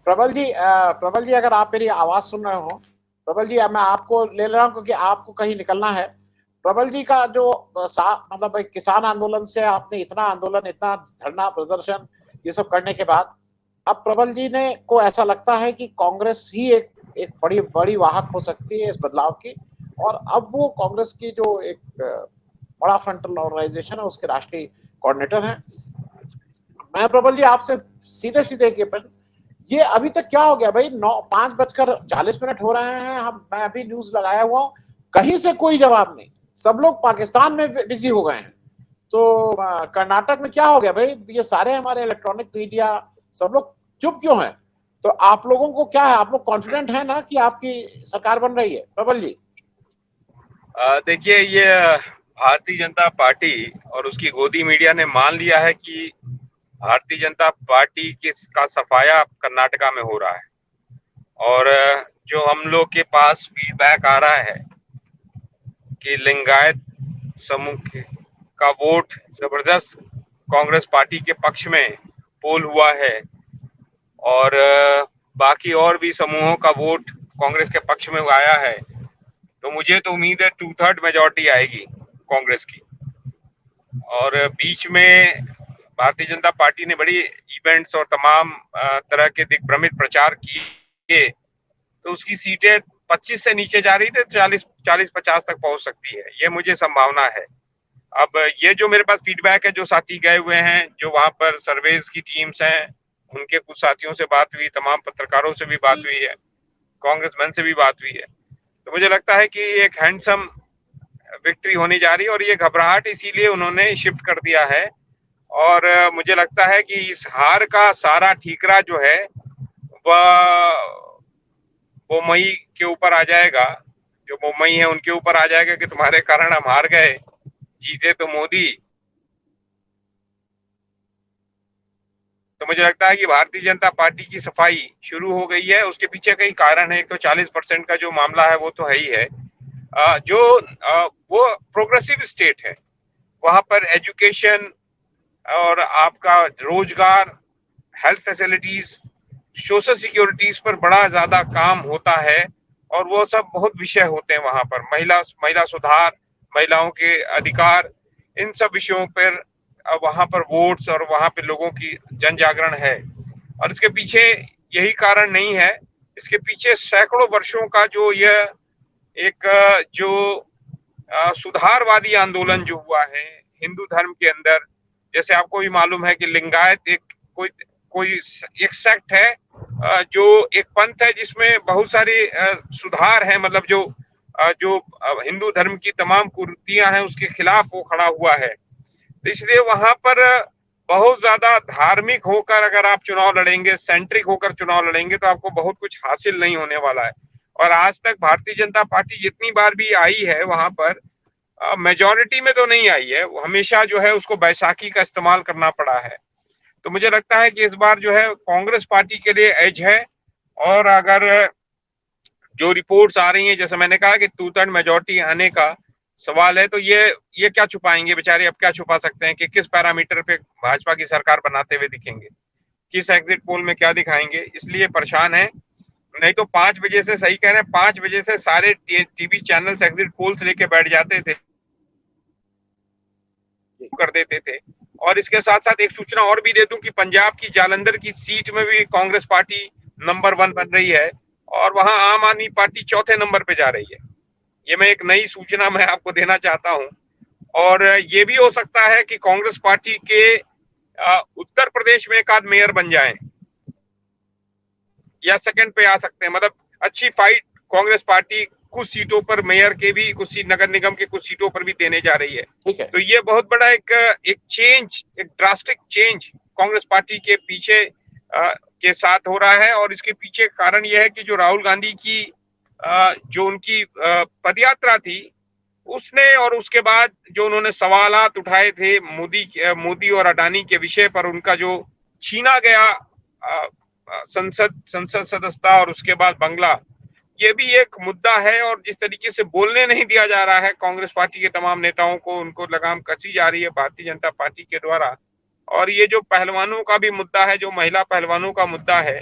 प्रबल जी, अगर आप मेरी आवाज सुन रहे हो, प्रबल जी, मैं आपको ले रहा हूँ क्योंकि आपको कहीं निकलना है। प्रबल जी का जो मतलब एक किसान आंदोलन से आपने इतना आंदोलन, इतना धरना प्रदर्शन, ये सब करने के बाद अब प्रबल जी ने को ऐसा लगता है कि कांग्रेस ही एक एक बड़ी बड़ी वाहक हो सकती है इस बदलाव की। और अब वो कांग्रेस की जो एक बड़ा फ्रंटल ऑर्गेनाइजेशन है उसके राष्ट्रीय कोऑर्डिनेटर हैं। मैं प्रबल जी आपसे सीधे सीधे के प्रश्न, ये अभी तक क्या हो गया भाई? 5:40 हो रहे हैं, मैं अभी न्यूज लगाया हुआ हूँ, कहीं से कोई जवाब नहीं। सब लोग पाकिस्तान में बिजी हो गए हैं। तो कर्नाटक में क्या हो गया भाई? ये सारे हमारे इलेक्ट्रॉनिक मीडिया सब लोग चुप क्यों हैं? तो आप लोगों को क्या है, आप लोग कॉन्फिडेंट है ना कि आपकी सरकार बन रही है, प्रबल जी? देखिए, ये भारतीय जनता पार्टी और उसकी गोदी मीडिया ने मान लिया है कि भारतीय जनता पार्टी का सफाया कर्नाटका में हो रहा है। और जो हम लोग के पास फीडबैक आ रहा है कि लिंगायत समूह का वोट जबरदस्त कांग्रेस पार्टी के पक्ष में पोल हुआ है, और बाकी और भी समूहों का वोट कांग्रेस के पक्ष में आया है। तो मुझे तो उम्मीद है 2/3 मेजॉरिटी आएगी कांग्रेस की। और बीच में भारतीय जनता पार्टी ने बड़ी इवेंट्स और तमाम तरह के दिग्भ्रमित प्रचार किए, तो उसकी सीटें 25 से नीचे जा रही थी, 40-50 तक पहुंच सकती है, ये मुझे संभावना है। अब ये जो मेरे पास फीडबैक है, जो साथी गए हुए हैं, जो वहां पर सर्वेज की टीम्स हैं, उनके कुछ साथियों से बात हुई, तमाम पत्रकारों से भी बात हुई है, कांग्रेसमैन से भी बात हुई है, तो मुझे लगता है कि एक हैंडसम विक्ट्री होने जा रही है। और ये घबराहट इसीलिए उन्होंने शिफ्ट कर दिया है। और मुझे लगता है कि इस हार का सारा ठीकरा जो है वह वो मई के ऊपर आ जाएगा, जो मुंबई है उनके ऊपर आ जाएगा कि तुम्हारे कारण हम हार गए, जीते तो मोदी। तो मुझे लगता है कि भारतीय जनता पार्टी की सफाई शुरू हो गई है। उसके पीछे कई कारण है। एक तो 40% का जो मामला है वो तो है ही है। वो प्रोग्रेसिव स्टेट है, वहां पर एजुकेशन और आपका रोजगार, हेल्थ फैसिलिटीज, सोशल सिक्योरिटीज पर बड़ा ज्यादा काम होता है। और वो सब बहुत विषय होते हैं वहां पर, महिला महिला सुधार, महिलाओं के अधिकार, इन सब विषयों पर वहां पर वोट्स और वहां पे लोगों की जन जागरण है। और इसके पीछे यही कारण नहीं है, इसके पीछे सैकड़ों वर्षों का जो यह एक जो सुधारवादी आंदोलन जो हुआ है हिंदू धर्म के अंदर। जैसे आपको भी मालूम है कि लिंगायत एक कोई कोई एक सेक्ट है, जो एक पंथ है जिसमें बहुत सारे सुधार हैं, मतलब जो हिंदू धर्म की तमाम कुरीतियां हैं उसके खिलाफ वो खड़ा हुआ है। तो इसलिए वहां पर बहुत ज्यादा धार्मिक होकर अगर आप चुनाव लड़ेंगे, सेंट्रिक होकर चुनाव लड़ेंगे, तो आपको बहुत कुछ हासिल नहीं होने वाला है। और आज तक भारतीय जनता पार्टी जितनी बार भी आई है वहां पर मेजॉरिटी में तो नहीं आई है, हमेशा जो है उसको बैसाखी का इस्तेमाल करना पड़ा है। तो मुझे लगता है कि इस बार जो है कांग्रेस पार्टी के लिए एज है। और अगर जो रिपोर्ट्स आ रही हैं, जैसे मैंने कहा कि 2/3 मेजॉरिटी आने का सवाल है, तो ये क्या छुपाएंगे बेचारे, अब क्या छुपा सकते हैं कि किस पैरामीटर पे भाजपा की सरकार बनाते हुए दिखेंगे, किस एग्जिट पोल में क्या दिखाएंगे, इसलिए परेशान है। नहीं तो 5 बजे से, सही कह रहे हैं, 5 बजे से सारे टीवी चैनल्स एग्जिट पोल्स लेके बैठ जाते थे, कर देते थे। और इसके साथ साथ एक सूचना और भी दे दूं कि पंजाब की जालंधर की सीट में भी कांग्रेस पार्टी नंबर 1 बन रही है, और वहां आम आदमी पार्टी चौथे नंबर पे जा रही है। ये मैं एक नई सूचना मैं आपको देना चाहता हूं। और ये भी हो सकता है कि कांग्रेस पार्टी के उत्तर प्रदेश में एक आध मेयर बन जाएं या सेकंड पे आ सकते हैं। मतलब अच्छी फाइट कांग्रेस पार्टी कुछ सीटों पर, मेयर के भी कुछ सीट, नगर निगम के कुछ सीटों पर भी देने जा रही है। ठीक है। तो ये बहुत बड़ा एक चेंज, एक ड्रास्टिक चेंज कांग्रेस पार्टी के पीछे के साथ हो रहा है। और इसके पीछे कारण यह है कि जो राहुल गांधी की जो उनकी पदयात्रा थी उसने, और उसके बाद जो उन्होंने सवालात उठाए थे मोदी और अडानी के विषय पर, उनका जो छीना गया संसद सदस्यता और उसके बाद बंगला, ये भी एक मुद्दा है। और जिस तरीके से बोलने नहीं दिया जा रहा है कांग्रेस पार्टी के तमाम नेताओं को, उनको लगाम कसी जा रही है भारतीय जनता पार्टी के द्वारा। और ये जो पहलवानों का भी मुद्दा है, जो महिला पहलवानों का मुद्दा है,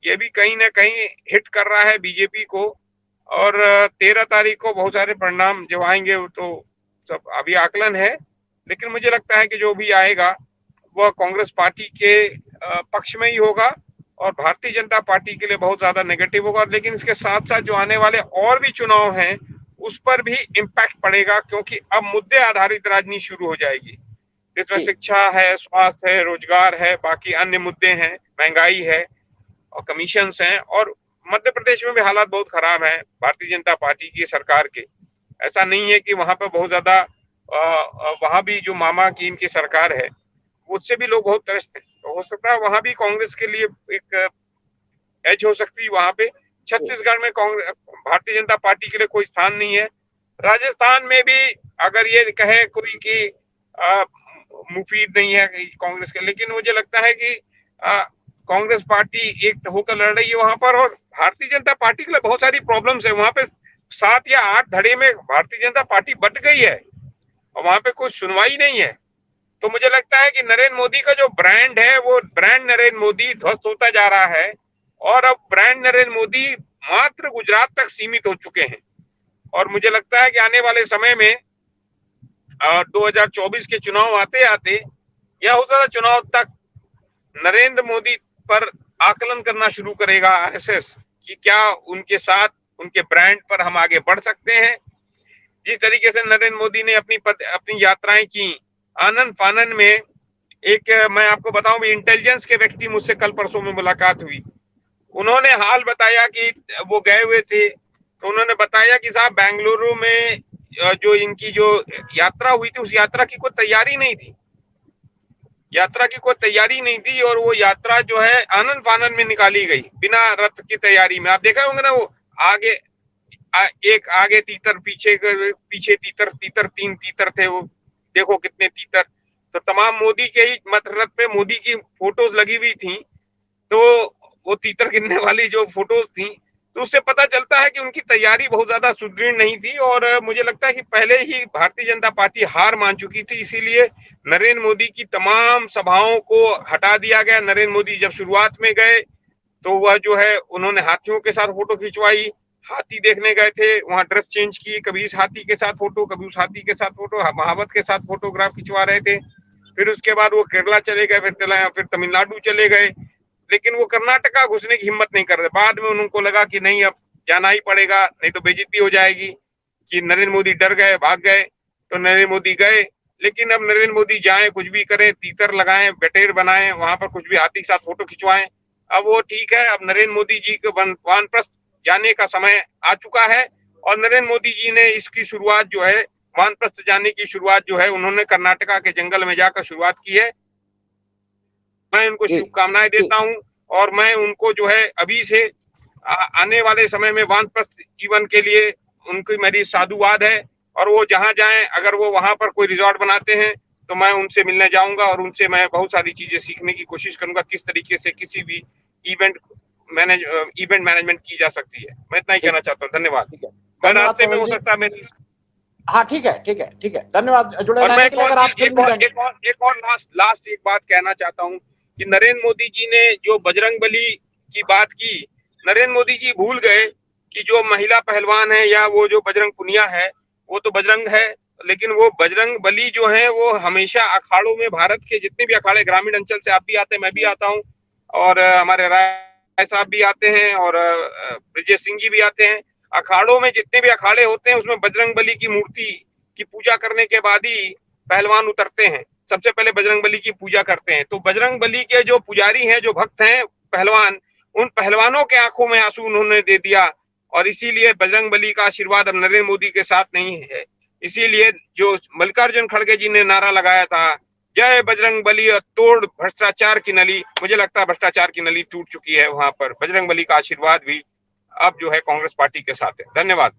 ये भी कहीं ना कहीं हिट कर रहा है बीजेपी को। और 13 तारीख को बहुत सारे परिणाम जो आएंगे वो तो सब अभी आकलन है, लेकिन मुझे लगता है कि जो भी आएगा वह कांग्रेस पार्टी के पक्ष में ही होगा और भारतीय जनता पार्टी के लिए बहुत ज्यादा नेगेटिव होगा। लेकिन इसके साथ साथ जो आने वाले और भी चुनाव हैं उस पर भी इम्पैक्ट पड़ेगा, क्योंकि अब मुद्दे आधारित राजनीति शुरू हो जाएगी, जिसमें शिक्षा है, स्वास्थ्य है, रोजगार है, बाकी अन्य मुद्दे हैं, महंगाई है और कमीशंस हैं। और मध्य प्रदेश में भी हालात बहुत खराब हैं भारतीय जनता पार्टी की सरकार के। ऐसा नहीं है कि वहां पर बहुत ज्यादा वहां भी जो मामा की इनकी सरकार है उससे भी लोग बहुत त्रस्त हैं, तो हो सकता है वहां भी कांग्रेस के लिए एक एज हो सकती है वहां पे। छत्तीसगढ़ में कांग्रेस भारतीय जनता पार्टी के लिए कोई स्थान नहीं है। राजस्थान में भी अगर ये कहे कोई कि मुफीद नहीं है कांग्रेस के, लेकिन मुझे लगता है कि कांग्रेस पार्टी एक होकर लड़ रही है वहां पर। और भारतीय जनता पार्टी के लिए बहुत सारी प्रॉब्लम्स है वहां पे। 7 या 8 धड़े में भारतीय जनता पार्टी बट गई है और वहां पे कोई सुनवाई नहीं है। तो मुझे लगता है कि नरेंद्र मोदी का जो ब्रांड है वो ब्रांड नरेंद्र मोदी ध्वस्त होता जा रहा है और अब ब्रांड नरेंद्र मोदी मात्र गुजरात तक सीमित हो चुके हैं। और मुझे लगता है कि आने वाले समय में 2024 के चुनाव आते आते या हो सकता चुनाव तक नरेंद्र मोदी पर आकलन करना शुरू करेगा आरएसएस कि क्या उनके साथ उनके ब्रांड पर हम आगे बढ़ सकते हैं। जिस तरीके से नरेंद्र मोदी ने अपनी यात्राएं की आनंद फानन में, एक मैं आपको बताऊं इंटेलिजेंस के व्यक्ति मुझसे कल परसों में मुलाकात हुई, उन्होंने हाल बताया कि वो गए हुए थे तो उन्होंने बताया कि साहब बेंगलुरु में जो इनकी जो यात्रा हुई थी उस यात्रा की कोई तैयारी नहीं थी, यात्रा की कोई तैयारी नहीं थी और वो यात्रा जो है आनंद फानन में निकाली गई बिना रथ की तैयारी में। आप देखा होंगे ना, वो आगे एक आगे तीतर, पीछे तीतर, 3 तीतर थे, वो देखो कितने तीतर। तो तमाम मोदी के ही मत रथ पे मोदी की फोटोज लगी हुई थी, तो वो तीतर गिनने वाली जो फोटोज थी, तो उससे पता चलता है कि उनकी तैयारी बहुत ज्यादा सुदृढ़ नहीं थी। और मुझे लगता है कि पहले ही भारतीय जनता पार्टी हार मान चुकी थी, इसीलिए नरेंद्र मोदी की तमाम सभाओं को हटा दिया गया। नरेंद्र मोदी जब शुरुआत में गए तो वह जो है उन्होंने हाथियों के साथ फोटो खिंचवाई, हाथी देखने गए थे, वहां ड्रेस चेंज की, कभी इस हाथी के साथ फोटो, कभी उस हाथी के साथ फोटो, महावत के साथ फोटोग्राफ खिंचवा रहे थे। फिर उसके बाद वो केरला चले गए, फिर तमिलनाडु चले गए, लेकिन वो कर्नाटका घुसने की हिम्मत नहीं कर रहे। बाद में उनको लगा कि नहीं अब जाना ही पड़ेगा, नहीं तो बेइज्जती हो जाएगी, कि नरेंद्र मोदी डर गए, भाग गए, तो नरेंद्र मोदी गए। लेकिन अब नरेंद्र मोदी जाए, कुछ भी करें, तीतर लगाएं, बटेर बनाएं, वहां पर कुछ भी हाथी के साथ फोटो खिंचवाएं, अब वो ठीक है। अब नरेंद्र मोदी जी के वानप्रस्थ जाने का समय आ चुका है और नरेंद्र मोदी जी ने इसकी शुरुआत जो है, वानप्रस्थ जाने की शुरुआत जो है, उन्होंने कर्नाटका के जंगल में जाकर शुरुआत की है। मैं उनको शुभकामनाएं देता हूं और मैं उनको जो है अभी से आने वाले समय में वानप्रस्थ जीवन के लिए उनकी मेरी साधुवाद है। और वो जहां जाएं, अगर वो वहां पर कोई रिजॉर्ट बनाते हैं तो मैं उनसे मिलने जाऊंगा और उनसे मैं बहुत सारी चीजें सीखने की कोशिश करूंगा, किस तरीके से किसी भी इवेंट मैनेजमेंट की जा सकती है। मैं इतना ही कहना चाहता हूँ। धन्यवाद। मैं रास्ते में हो सकता है मेरे, हाँ ठीक है, ठीक है, ठीक है, धन्यवाद जुड़े रहने के लिए। अगर आप एक और लास्ट एक बात कहना चाहता हूँ कि नरेंद्र मोदी जी ने जो बजरंगबली की बात की, नरेंद्र मोदी जी भूल गए कि जो महिला पहलवान है या वो जो बजरंग पुनिया है वो तो बजरंग है, लेकिन वो बजरंग बली जो है वो हमेशा अखाड़ों में, भारत के जितने भी अखाड़े, ग्रामीण अंचल से आप भी आते हैं, मैं भी आता हूँ, और हमारे राय साहब भी आते हैं और ब्रजेश सिंह जी भी आते हैं। अखाड़ों में जितने भी अखाड़े होते हैं उसमें बजरंग बली की मूर्ति की पूजा करने के बाद ही पहलवान उतरते हैं, सबसे पहले बजरंग बली की पूजा करते हैं। तो बजरंग बली के जो पुजारी हैं, जो भक्त हैं, पहलवान, उन पहलवानों के आंखों में आंसू उन्होंने दे दिया और इसीलिए बजरंग बली का आशीर्वाद अब नरेंद्र मोदी के साथ नहीं है। इसीलिए जो मल्लिकार्जुन खड़गे जी ने नारा लगाया था, जय बजरंग बली और तोड़ भ्रष्टाचार की नली, मुझे लगता है भ्रष्टाचार की नली टूट चुकी है वहां पर। बजरंग बली का आशीर्वाद भी अब जो है कांग्रेस पार्टी के साथ है। धन्यवाद।